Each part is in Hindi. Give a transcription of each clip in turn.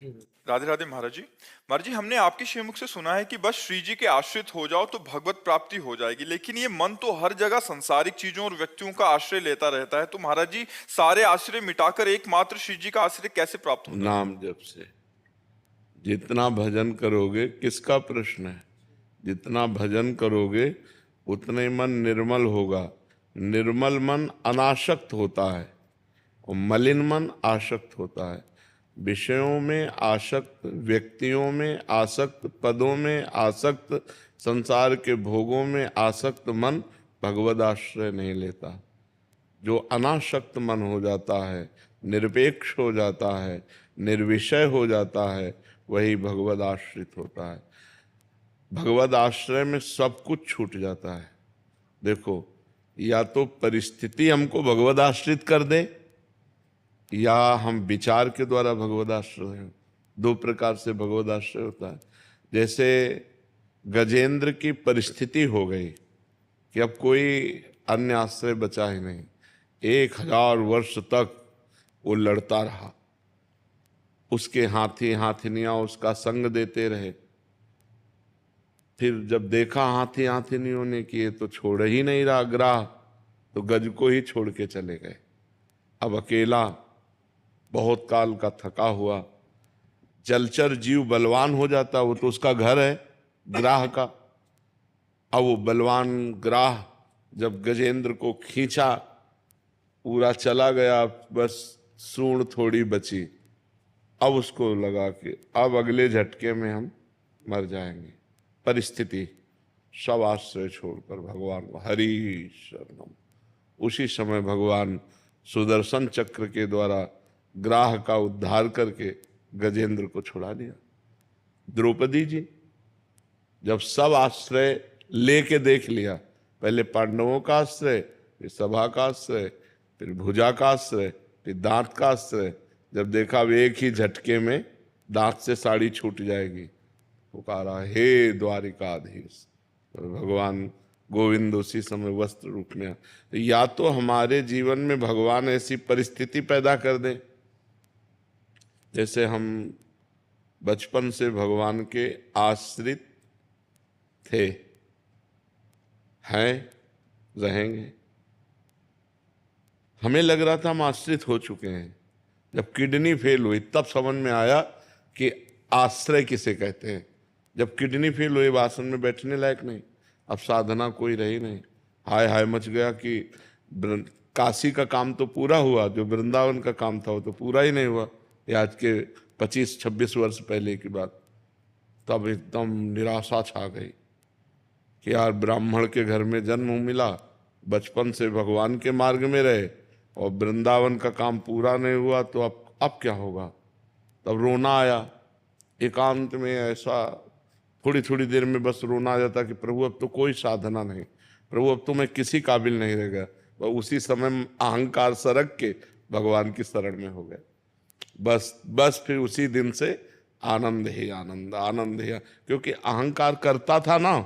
राधे राधे महाराज जी। महाराज जी, हमने आपके श्रीमुख से सुना है कि बस श्री जी के आश्रित हो जाओ तो भगवत प्राप्ति हो जाएगी, लेकिन ये मन तो हर जगह संसारिक चीजों और व्यक्तियों का आश्रय लेता रहता है। तो महाराज जी, सारे आश्रय मिटाकर एकमात्र श्री जी का आश्रय कैसे प्राप्त होता है? नाम जप से। जितना भजन करोगे, किसका प्रश्न है? जितना भजन करोगे उतने मन निर्मल होगा। निर्मल मन अनासक्त होता है और मलिन मन आसक्त होता है। विषयों में आसक्त, व्यक्तियों में आसक्त, पदों में आसक्त, संसार के भोगों में आसक्त मन भगवद आश्रय नहीं लेता। जो अनासक्त मन हो जाता है, निरपेक्ष हो जाता है, निर्विषय हो जाता है, वही भगवद आश्रित होता है। भगवद आश्रय में सब कुछ छूट जाता है। देखो, या तो परिस्थिति हमको भगवद आश्रित कर दे, या हम विचार के द्वारा भगवद आश्रय हो। दो प्रकार से भगवद आश्रय होता है। जैसे गजेंद्र की परिस्थिति हो गई कि अब कोई अन्य आश्रय बचा ही नहीं, 1000 वर्ष तक वो लड़ता रहा। उसके हाथी हाथिनियां उसका संग देते रहे। फिर जब देखा हाथी हाथिनियों ने कि ये तो छोड़ ही नहीं रहा ग्राह, तो गज को ही छोड़ के चले गए। अब अकेला, बहुत काल का थका हुआ, जलचर जीव बलवान हो जाता, वो तो उसका घर है ग्राह का। अब वो बलवान ग्राह जब गजेंद्र को खींचा, पूरा चला गया, बस सूंड थोड़ी बची। अब उसको लगा कि अब अगले झटके में हम मर जाएंगे। परिस्थिति, सब आश्रय छोड़कर भगवान को हरि शरणम। उसी समय भगवान सुदर्शन चक्र के द्वारा ग्राह का उद्धार करके गजेंद्र को छुड़ा दिया। द्रौपदी जी जब सब आश्रय लेके देख लिया, पहले पांडवों का आश्रय, फिर सभा का आश्रय, फिर भुजा का आश्रय, फिर दांत का आश्रय, जब देखा वे एक ही झटके में दांत से साड़ी छूट जाएगी, पुकारा हे द्वारिकाधीश। तो भगवान गोविंद उसी समय वस्त्र रूप में। तो या तो हमारे जीवन में भगवान ऐसी परिस्थिति पैदा कर दे, जैसे हम बचपन से भगवान के आश्रित थे, हैं, रहेंगे। हमें लग रहा था हम आश्रित हो चुके हैं। जब किडनी फेल हुई तब समझ में आया कि आश्रय किसे कहते हैं। जब किडनी फेल हुई, आसन में बैठने लायक नहीं, अब साधना कोई रही नहीं। हाय हाय मच गया कि काशी का काम तो पूरा हुआ, जो वृंदावन का काम था वो तो पूरा ही नहीं हुआ। ये आज के 25-26 वर्ष पहले की बात। तब एकदम निराशा छा गई कि यार ब्राह्मण के घर में जन्म मिला, बचपन से भगवान के मार्ग में रहे और वृंदावन का काम पूरा नहीं हुआ, तो अब क्या होगा। तब रोना आया एकांत में। ऐसा थोड़ी थोड़ी देर में बस रोना आ जाता कि प्रभु अब तो कोई साधना नहीं, प्रभु अब तो मैं किसी काबिल नहीं रह गया। वह उसी समय अहंकार सरक के भगवान की शरण में हो गए। बस फिर उसी दिन से आनंद ही आनंद, आनंद ही, क्योंकि अहंकार करता था ना,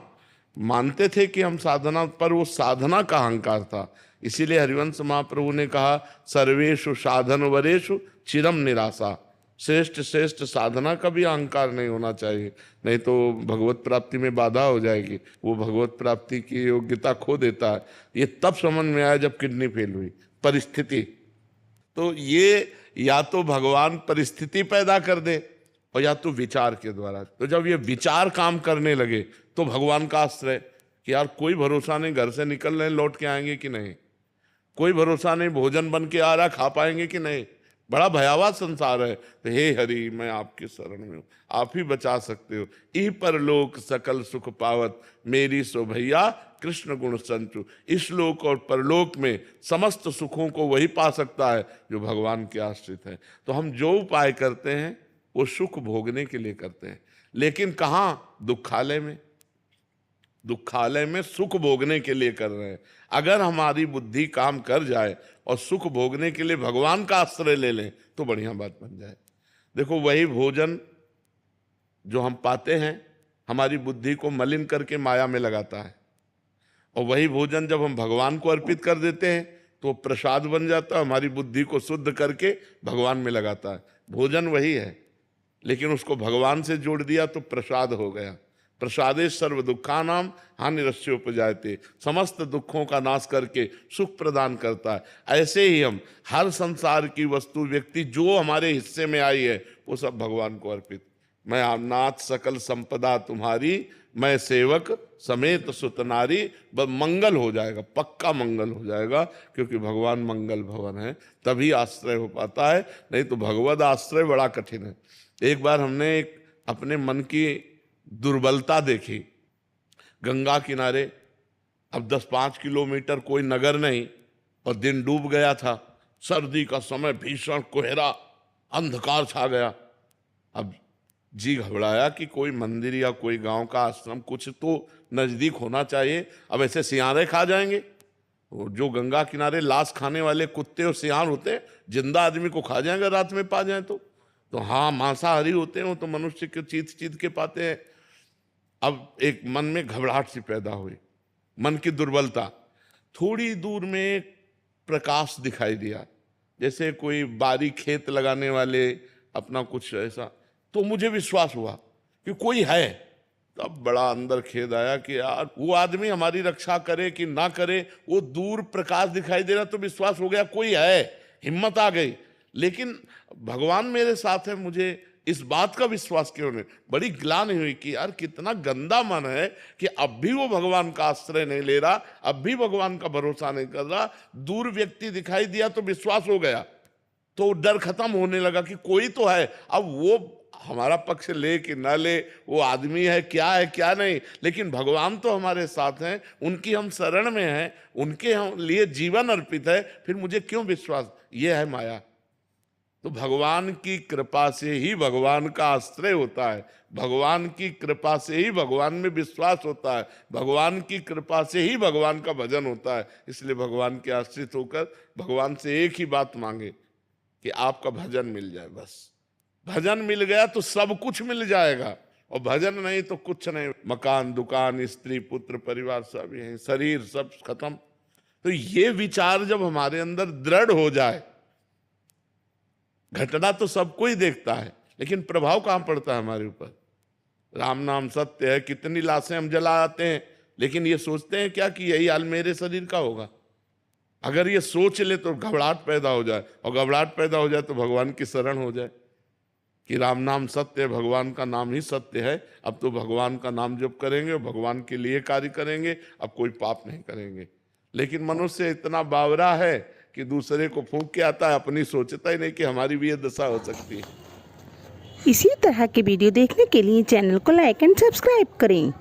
मानते थे कि हम साधना, पर वो साधना का अहंकार था। इसीलिए हरिवंश महाप्रभु ने कहा सर्वेषु साधन वरेषु चिरम निराशा। श्रेष्ठ श्रेष्ठ साधना का भी अहंकार नहीं होना चाहिए, नहीं तो भगवत प्राप्ति में बाधा हो जाएगी, वो भगवत प्राप्ति की योग्यता खो देता है। ये तब समझ में आया जब किडनी फेल हुई। परिस्थिति, तो ये या तो भगवान परिस्थिति पैदा कर दे और या तो विचार के द्वारा। तो जब ये विचार काम करने लगे तो भगवान का आश्रय कि यार कोई भरोसा नहीं, घर से निकल रहे लौट के आएंगे कि नहीं, कोई भरोसा नहीं भोजन बन के आ रहा खा पाएंगे कि नहीं, बड़ा भयावह संसार है। तो हे हरि, मैं आपके शरण में हूँ, आप ही बचा सकते हो। ई परलोक सकल सुख पावत, मेरी सो भैया कृष्ण गुण संचु। इस लोक और परलोक में समस्त सुखों को वही पा सकता है जो भगवान के आश्रित है। तो हम जो उपाय करते हैं वो सुख भोगने के लिए करते हैं, लेकिन कहाँ? दुखालय में। दुखालय में सुख भोगने के लिए कर रहे हैं। अगर हमारी बुद्धि काम कर जाए और सुख भोगने के लिए भगवान का आश्रय ले लें तो बढ़िया बात बन जाए। देखो, वही भोजन जो हम पाते हैं हमारी बुद्धि को मलिन करके माया में लगाता है, और वही भोजन जब हम भगवान को अर्पित कर देते हैं तो प्रसाद बन जाता है, हमारी बुद्धि को शुद्ध करके भगवान में लगाता है। भोजन वही है। लेकिन उसको भगवान से जोड़ दिया तो प्रसाद हो गया। प्रसादे सर्व दुखानाम हानिरस्य उपजायते, समस्त दुखों का नाश करके सुख प्रदान करता है। ऐसे ही हम हर संसार की वस्तु व्यक्ति जो हमारे हिस्से में आई है वो सब भगवान को अर्पित। मैं नाथ सकल संपदा तुम्हारी, मैं सेवक समेत सुत नारी। मंगल हो जाएगा, पक्का मंगल हो जाएगा, क्योंकि भगवान मंगल भवन है, तभी आश्रय हो पाता है, नहीं तो भगवद आश्रय बड़ा कठिन है। एक बार हमने अपने मन की दुर्बलता देखी। गंगा किनारे, अब 10-5 किलोमीटर कोई नगर नहीं, और दिन डूब गया था, सर्दी का समय, भीषण कोहरा, अंधकार छा गया। अब जी घबराया कि कोई मंदिर या कोई गांव का आश्रम कुछ तो नजदीक होना चाहिए। अब ऐसे सियारे खा जाएंगे, जो गंगा किनारे लाश खाने वाले कुत्ते और सियार होते हैं, जिंदा आदमी को खा जाएंगे रात में पा जाए तो हाँ, मांसाहारी होते हैं, तो मनुष्य के चीत के पाते हैं। अब एक मन में घबराहट सी पैदा हुई, मन की दुर्बलता। थोड़ी दूर में एक प्रकाश दिखाई दिया, जैसे कोई बारी खेत लगाने वाले अपना कुछ ऐसा, तो मुझे विश्वास हुआ कि कोई है। तब बड़ा अंदर खेद आया कि यार वो आदमी हमारी रक्षा करे कि ना करे, वो दूर प्रकाश दिखाई दे रहा, तो विश्वास हो गया कोई है, हिम्मत आ गई। लेकिन भगवान मेरे साथ है, मुझे इस बात का विश्वास क्यों नहीं? बड़ी ग्लानि हुई कि यार कितना गंदा मन है कि अब भी वो भगवान का आश्रय नहीं ले रहा, अब भी भगवान का भरोसा नहीं कर रहा। दूर व्यक्ति दिखाई दिया तो विश्वास हो गया, तो डर खत्म होने लगा कि कोई तो है। अब वो हमारा पक्ष ले कि ना ले, वो आदमी है क्या नहीं, लेकिन भगवान तो हमारे साथ हैं, उनकी हम शरण में हैं, उनके हम लिए जीवन अर्पित है, फिर मुझे क्यों विश्वास? ये है माया। तो भगवान की कृपा से ही भगवान का आश्रय होता है, भगवान की कृपा से ही भगवान में विश्वास होता है, भगवान की कृपा से ही भगवान का भजन होता है। इसलिए भगवान के आश्रित होकर भगवान से एक ही बात मांगे कि आपका भजन मिल जाए। बस भजन मिल गया तो सब कुछ मिल जाएगा, और भजन नहीं तो कुछ नहीं। मकान, दुकान, स्त्री, पुत्र, परिवार सब यही, शरीर सब खत्म। तो ये विचार जब हमारे अंदर दृढ़ हो जाए, घटना तो सबको ही देखता है, लेकिन प्रभाव कहाँ पड़ता है हमारे ऊपर? राम नाम सत्य है, कितनी लाशें हम जलाते हैं, लेकिन ये सोचते हैं क्या कि यही हाल मेरे शरीर का होगा? अगर ये सोच ले तो घबराहट पैदा हो जाए, और घबराहट पैदा हो जाए तो भगवान की शरण हो जाए कि राम नाम सत्य है, भगवान का नाम ही सत्य है। अब तो भगवान का नाम जप करेंगे, भगवान के लिए कार्य करेंगे, अब कोई पाप नहीं करेंगे। लेकिन मनुष्य इतना बावरा है कि दूसरे को फूंक के आता है, अपनी सोचता ही नहीं कि हमारी भी ये दशा हो सकती है। इसी तरह के वीडियो देखने के लिए चैनल को लाइक एंड सब्सक्राइब करें।